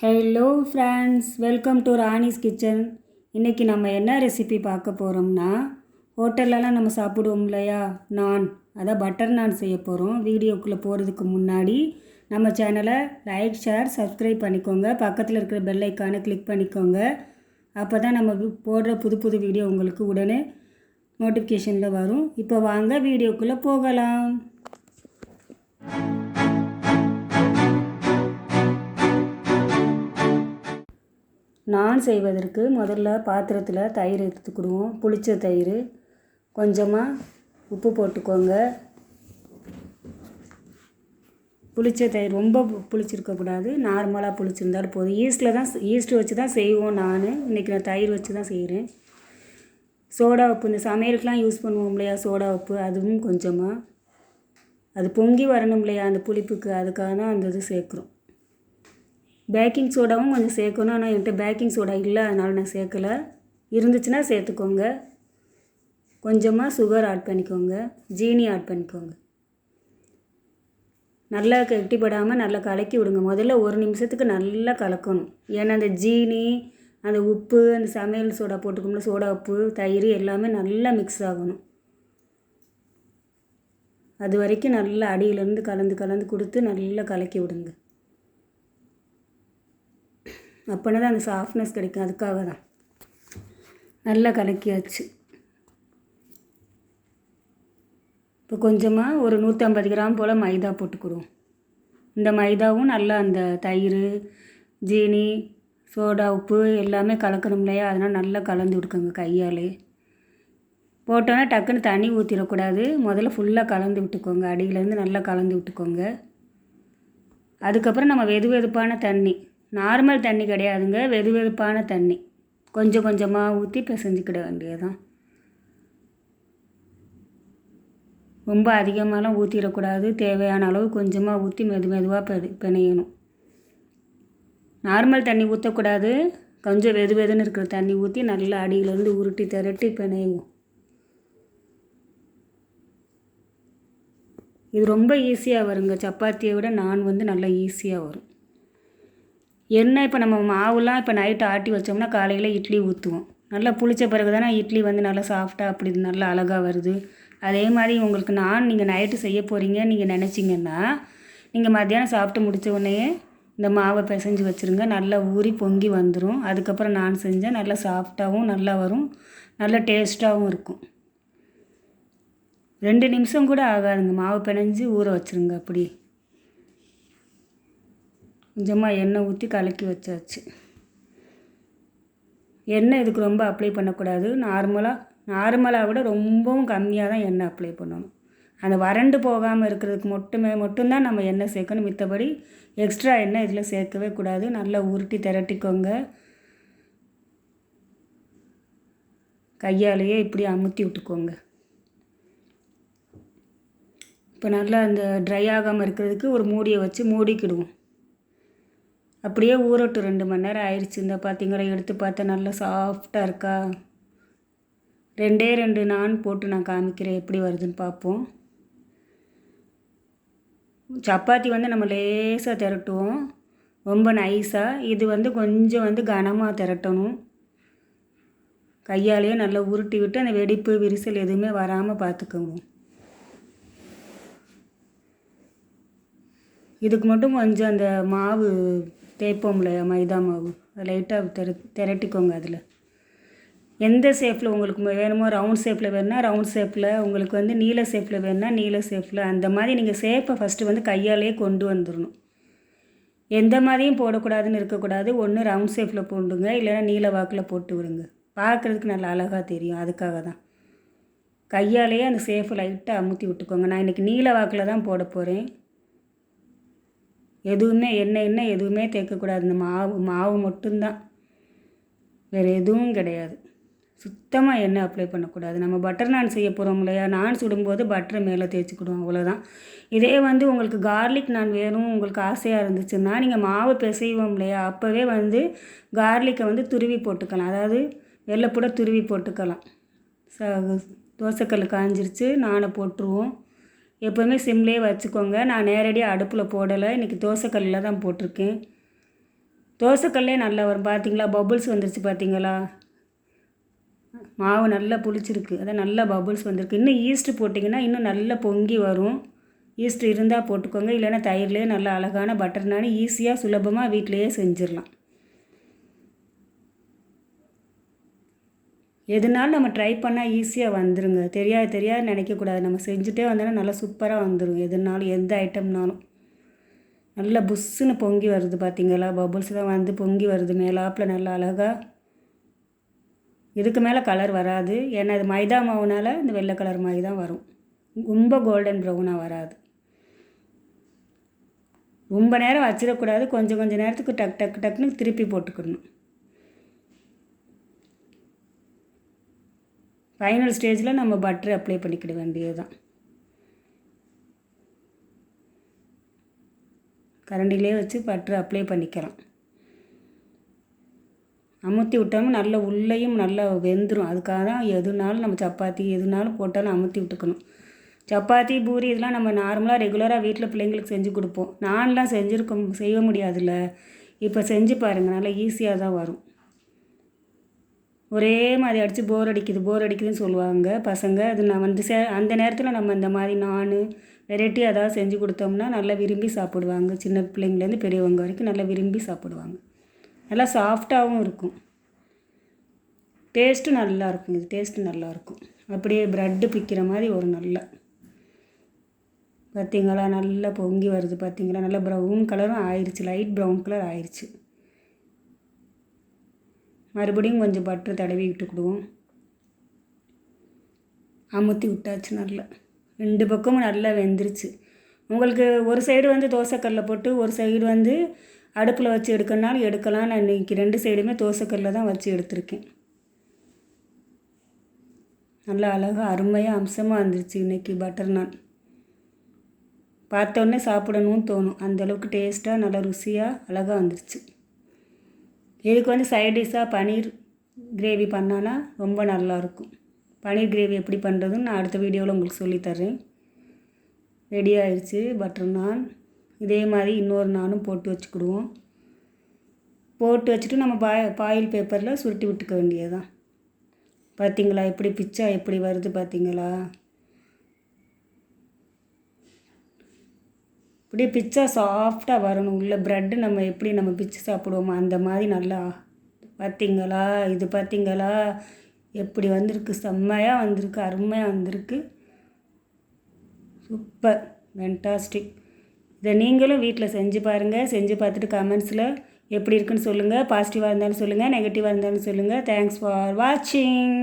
Hello friends, welcome to Rani's kitchen. இன்றைக்கி நம்ம என்ன ரெசிபி பார்க்க போகிறோம்னா, ஹோட்டல்லலாம் நம்ம சாப்பிடுவோம் இல்லையா, நான் அதான் பட்டர் நான் செய்ய போகிறோம். வீடியோக்குள்ளே போகிறதுக்கு முன்னாடி நம்ம சேனலை லைக், ஷேர், சப்ஸ்கிரைப் பண்ணிக்கோங்க. பக்கத்தில் இருக்கிற பெல் ஐக்கானை கிளிக் பண்ணிக்கோங்க. அப்போ தான் நம்ம போடுற புது புது வீடியோ உங்களுக்கு உடனே நோட்டிஃபிகேஷனில் வரும். இப்போ வாங்க வீடியோக்குள்ளே போகலாம். நான் செய்வதற்கு முதல்ல பாத்திரத்தில் தயிர் எடுத்துக்கிடுவோம். புளிச்ச தயிர், கொஞ்சமாக உப்பு போட்டுக்கோங்க. புளிச்ச தயிர் ரொம்ப புளிச்சிருக்கக்கூடாது, நார்மலாக புளிச்சிருந்தாலும் போதும். ஈஸ்ட் வச்சு தான் செய்வோம். இன்றைக்கி நான் தயிர் வச்சு தான் செய்கிறேன். சோடா உப்பு, இந்த சமையலுக்கெலாம் யூஸ் பண்ணுவோம் இல்லையா சோடா உப்பு, அதுவும் கொஞ்சமாக. அது பொங்கி வரணும் இல்லையா அந்த புளிப்புக்கு, அதுக்காக தான் அந்த இது சேர்க்குறோம். பேக்கிங் சோடாவும் கொஞ்சம் சேர்க்கணும். ஆனால் என்கிட்ட பேக்கிங் சோடா இல்லை, அதனால் நான் சேர்க்கலை. இருந்துச்சுன்னா சேர்த்துக்கோங்க. கொஞ்சமாக சுகர் ஆட் பண்ணிக்கோங்க, ஜீனி ஆட் பண்ணிக்கோங்க. நல்லா கெட்டிப்படாமல் நல்லா கலக்கி விடுங்க. முதல்ல 1 நிமிஷத்துக்கு நல்லா கலக்கணும். ஏன்னா அந்த ஜீனி, அந்த உப்பு, அந்த சமையல் சோடா போட்டுக்கோம்ல, சோடா உப்பு, தயிர் எல்லாமே நல்லா மிக்ஸ் ஆகணும். அது வரைக்கும் நல்லா அடியிலேருந்து கலந்து கொடுத்து நல்லா கலக்கி விடுங்க. அப்போனா தான் அந்த சாஃப்ட்னஸ் கிடைக்கும். அதுக்காக தான் நல்லா கலக்கியாச்சு. இப்போ கொஞ்சமாக ஒரு 150 கிராம் போல் மைதா போட்டுக்கிடுவோம். இந்த மைதாவும் நல்லா அந்த தயிர், ஜீனி, சோடா உப்பு எல்லாமே கலக்கணும் இல்லையா, அதனால் நல்லா கலந்து விட்டுக்கோங்க கையாலே. போட்டோன்னா டக்குன்னு தண்ணி ஊற்றிடக்கூடாது. முதல்ல ஃபுல்லாக கலந்து விட்டுக்கோங்க, அடியிலேருந்து நல்லா கலந்து விட்டுக்கோங்க. அதுக்கப்புறம் நம்ம வெதுவெதுப்பான தண்ணி, நார்மல் தண்ணி கிடையாதுங்க, வெதுவெதுப்பான தண்ணி கொஞ்சம் கொஞ்சமாக ஊற்றி பிசைஞ்சிக்கிட வேண்டியதுதான். ரொம்ப அதிகமாகலாம் ஊற்றிடக்கூடாது. தேவையான அளவு கொஞ்சமாக ஊற்றி மெதுவாக பிணையணும். நார்மல் தண்ணி ஊற்றக்கூடாது, கொஞ்சம் வெதுன்னு இருக்கிற தண்ணி ஊற்றி நல்லா அடியிலேருந்து உருட்டி திரட்டி பிணையும். இது ரொம்ப ஈஸியாக வருங்க. சப்பாத்தியை விட நான் நல்லா ஈஸியாக வரும். இப்போ நம்ம மாவுலாம் இப்போ நைட்டு ஆட்டி வச்சோம்னா காலையில் இட்லி ஊற்றுவோம். நல்லா புளித்த பிறகு தானே இட்லி நல்லா சாஃப்டாக அப்படி நல்லா அழகாக வருது. அதே மாதிரி உங்களுக்கு நீங்கள் நைட்டு செய்ய போகிறீங்க நீங்கள் நினச்சிங்கன்னா, நீங்கள் மத்தியானம் சாப்பிட்டு முடித்த உடனே இந்த மாவை பிசைஞ்சு வச்சுருங்க. நல்லா ஊறி பொங்கி வந்துடும். அதுக்கப்புறம் நான் செஞ்சால் நல்லா சாஃப்டாகவும் நல்லா வரும், நல்லா டேஸ்ட்டாகவும் இருக்கும். 2 நிமிஷம் கூட ஆகாதுங்க. மாவு பிணைஞ்சு ஊற வச்சுருங்க. அப்படி கொஞ்சமாக எண்ணெய் ஊற்றி கலக்கி வச்சாச்சு. எண்ணெய் இதுக்கு ரொம்ப அப்ளை பண்ணக்கூடாது. நார்மலாக விட ரொம்பவும் கம்மியாக தான் எண்ணெய் அப்ளை பண்ணணும். அந்த வறண்டு போகாமல் இருக்கிறதுக்கு மட்டும்தான் நம்ம எண்ணெய் சேர்க்கணும். மித்தபடி எக்ஸ்ட்ரா எண்ணெய் இதில் சேர்க்கவே கூடாது. நல்லா உருட்டி திரட்டிக்கோங்க. கையாலேயே இப்படி அமுத்தி விட்டுக்கோங்க. இப்போ நல்லா அந்த ட்ரை ஆகாமல் இருக்கிறதுக்கு ஒரு மூடியை வச்சு மூடிக்கிடுவோம். அப்படியே ஊறட்டும். 2 மணி நேரம் ஆயிடுச்சு. இந்த பார்த்தீங்களா, எடுத்து பார்த்தா நல்லா சாஃப்டாக இருக்கா. 2 நான் போட்டு நான் காமிக்கிறேன் எப்படி வருதுன்னு பார்ப்போம். சப்பாத்தி நம்ம லேசாக திரட்டுவோம், ரொம்ப நைஸாக. இது கொஞ்சம் கனமாக திரட்டணும். கையாலேயே நல்லா உருட்டி விட்டு அந்த வெடிப்பு விரிசல் எதுவுமே வராமல் பார்த்துக்கோங்க. இதுக்கு மட்டும் கொஞ்சம் அந்த மாவு தேய்ப்போம் இல்லையா, மைதா மாவு, அதை லைட்டாக திரட்டிக்கோங்க. அதில் எந்த ஷேப்பில் உங்களுக்கு வேணுமோ, ரவுண்ட் ஷேப்பில் வேணுன்னா ரவுண்ட் ஷேப்பில், உங்களுக்கு நீல ஷேப்பில் வேணுன்னா நீல ஷேப்பில், அந்த மாதிரி நீங்கள் ஷேப்பை ஃபஸ்ட்டு கையாலேயே கொண்டு வந்துடணும். எந்த மாதிரியும் போடக்கூடாதுன்னு இருக்கக்கூடாது. ஒன்று ரவுண்ட் ஷேப்பில் போடுங்க, இல்லைன்னா நீல வாக்கில் போட்டு விடுங்க. பார்க்குறதுக்கு நல்லா அழகாக தெரியும். அதுக்காக தான் கையாலேயே அந்த ஷேப்பை லைட்டாக அமுத்தி விட்டுக்கோங்க. நான் இன்றைக்கி நீல வாக்கில் தான் போட போகிறேன். எதுவுமே எண்ணெய் எதுவுமே தேய்க்கக்கூடாது. இந்த மாவு மட்டும்தான், வேறு எதுவும் கிடையாது. சுத்தமாக எண்ணெய் அப்ளை பண்ணக்கூடாது. நம்ம பட்டர் நான் செய்ய போகிறோம் இல்லையா, நான் சுடும்போது பட்டரை மேலே தேய்ச்சிக்கிடுவோம், அவ்வளோதான். இதே உங்களுக்கு கார்லிக் நான் வேணும், உங்களுக்கு ஆசையாக இருந்துச்சுன்னா, நீங்கள் மாவு பிசைவோம் இல்லையா, அப்போவே கார்லிக்கை துருவி போட்டுக்கலாம். அதாவது வெள்ளைப்பூட துருவி போட்டுக்கலாம். தோசைக்கல் காஞ்சிருச்சு, நானை போட்டுருவோம். எப்போவுமே சிம்லேயே வச்சுக்கோங்க. நான் நேரடியாக அடுப்பில் போடலை, இன்றைக்கி தோசைக்கல்லில் தான் போட்டிருக்கேன். தோசைக்கல்லே நல்லா வரும். பார்த்தீங்களா, பபுள்ஸ் வந்துருச்சு பார்த்தீங்களா? மாவு நல்லா புளிச்சிருக்கு, அதான் நல்லா பபுள்ஸ் வந்திருக்கு. இன்னும் ஈஸ்ட்டு போட்டிங்கன்னா இன்னும் நல்லா பொங்கி வரும். ஈஸ்ட் இருந்தால் போட்டுக்கோங்க, இல்லைன்னா தயிர்லேயே நல்லா அழகான பட்டர் நான் ஈஸியாக சுலபமாக வீட்டிலையே செஞ்சிடலாம். எதுனாலும் நம்ம ட்ரை பண்ணால் ஈஸியாக வந்துடுங்க. தெரியாது நினைக்கக்கூடாது. நம்ம செஞ்சுட்டே வந்தோன்னா நல்லா சூப்பராக வந்துடும். எதுனாலும் எந்த ஐட்டம்னாலும் நல்லா புஷ்ஷுன்னு பொங்கி வருது பார்த்தீங்களா? பபுள்ஸ் தான் வந்து பொங்கி வருது மேலாப்பில் நல்லா அழகாக. இதுக்கு மேலே கலர் வராது, ஏன்னா இது மைதா மாவுனால் இந்த வெள்ளை கலர் மாதிரி தான் வரும். ரொம்ப கோல்டன் ப்ரௌனாக வராது. ரொம்ப நேரம் வச்சிடக்கூடாது, கொஞ்சம் நேரத்துக்கு டக்குன்னு திருப்பி போட்டுக்கணும். ஃபைனல் ஸ்டேஜில் நம்ம பட்டர் அப்ளை பண்ணிக்கிட வேண்டியது தான். கரண்டிலே வச்சு பட்டர் அப்ளை பண்ணிக்கலாம். அமுத்தி விட்டாமல் நல்லா உள்ளேயும் நல்லா வெந்துடும். அதுக்காக தான் எதுனாலும் நம்ம சப்பாத்தி எதுனாலும் போட்டாலும் அமுத்தி விட்டுக்கணும். சப்பாத்தி பூரி இதெல்லாம் நம்ம நார்மலாக ரெகுலராக வீட்டில் பிள்ளைங்களுக்கு செஞ்சு கொடுப்போம். நான்லாம் செய்ய முடியாதுல்ல. இப்போ செஞ்சு பாருங்கள், நல்லா ஈஸியாக தான் வரும். ஒரே மாதிரி அடித்து போர் அடிக்குதுன்னு சொல்லுவாங்க பசங்க. அது நான் வந்து அந்த நேரத்தில் நம்ம இந்த மாதிரி நான் வெரைட்டி ஏதாவது செஞ்சு கொடுத்தோம்னா நல்லா விரும்பி சாப்பிடுவாங்க. சின்ன பிள்ளைங்கலேருந்து பெரியவங்க வரைக்கும் நல்லா விரும்பி சாப்பிடுவாங்க. நல்லா சாஃப்டாகவும் இருக்கும். டேஸ்ட்டும் நல்லாயிருக்கும். இது டேஸ்ட்டு நல்லாயிருக்கும். அப்படியே ப்ரெட்டு பிக்கிற மாதிரி ஒரு நல்லா பார்த்திங்களா, நல்லா பொங்கி வருது பார்த்திங்களா? நல்லா ப்ரௌன் கலரும் ஆயிடுச்சு, லைட் ப்ரௌன் கலர் ஆயிடுச்சு. மறுபடியும் கொஞ்சம் பட்டர் தடவி விட்டுக்கிடுவோம். அமுத்தி விட்டாச்சு. நல்லா 2 பக்கமும் நல்லா வெந்துருச்சு. உங்களுக்கு ஒரு சைடு வந்து தோசைக்கல்லில் போட்டு ஒரு சைடு வந்து அடுப்பில் வச்சு எடுக்கணுனாலும் எடுக்கலாம். நான் இன்றைக்கி 2 சைடுமே தோசைக்கல்லில் தான் வச்சு எடுத்திருக்கேன். நல்லா அழகாக அருமையாக அம்சமாக வந்துருச்சு இன்றைக்கி பட்டர் நான். பார்த்தோன்னே சாப்பிடணும்னு தோணும், அந்தளவுக்கு டேஸ்ட்டாக நல்லா ருசியாக அழகாக வந்துருச்சு. இதுக்கு வந்து சைட் டிஷ்ஷாக பன்னீர் கிரேவி பண்ணான்னா ரொம்ப நல்லாயிருக்கும். பன்னீர் கிரேவி எப்படி பண்ணுறதுன்னு நான் அடுத்த வீடியோவில் உங்களுக்கு சொல்லித்தரேன். ரெடி ஆயிடுச்சு பட்டர் நான். இதே மாதிரி இன்னொரு நானும் போட்டு வச்சுக்கிடுவோம். போட்டு வச்சுட்டு நம்ம பாயில் பேப்பரில் சுருட்டி விட்டுக்க வேண்டியதுதான். பார்த்திங்களா எப்படி பிச்சா எப்படி வருது பார்த்திங்களா? இப்படியே பிச்சா சாஃப்டாக வரணும். உள்ள ப்ரெட்டு நம்ம எப்படி நம்ம பிச்சு சாப்பிடுவோமோ அந்த மாதிரி நல்லா. பார்த்திங்களா, இது பார்த்திங்களா எப்படி வந்திருக்கு? செம்மையாக வந்திருக்கு, அருமையாக வந்திருக்கு. Super, fantastic. இதை நீங்களும் வீட்டில் செஞ்சு பாருங்கள். செஞ்சு பார்த்துட்டு கமெண்ட்ஸில் எப்படி இருக்குன்னு சொல்லுங்கள். பாசிட்டிவாக இருந்தாலும் சொல்லுங்கள், நெகட்டிவாக இருந்தாலும் சொல்லுங்கள். தேங்க்ஸ் ஃபார் வாட்சிங்.